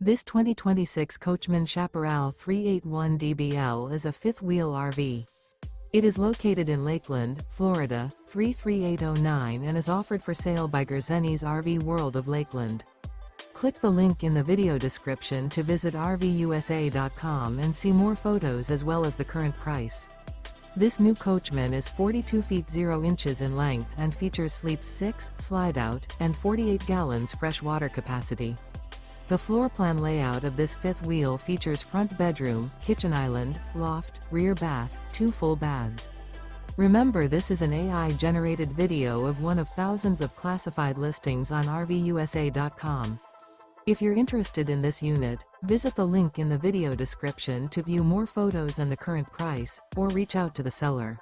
This 2026 Coachmen Chaparral 381DBL is a fifth-wheel RV. It is located in Lakeland, Florida, 33809 and is offered for sale by Gerzeny's RV World of Lakeland. Click the link in the video description to visit RVUSA.com and see more photos as well as the current price. This new Coachmen is 42 feet 0 inches in length and features sleeps 6, slide-out, and 48 gallons fresh water capacity. The floor plan layout of this fifth wheel features front bedroom, kitchen island, loft, rear bath, 2 full baths. Remember, this is an AI-generated video of one of thousands of classified listings on RVUSA.com. If you're interested in this unit, visit the link in the video description to view more photos and the current price, or reach out to the seller.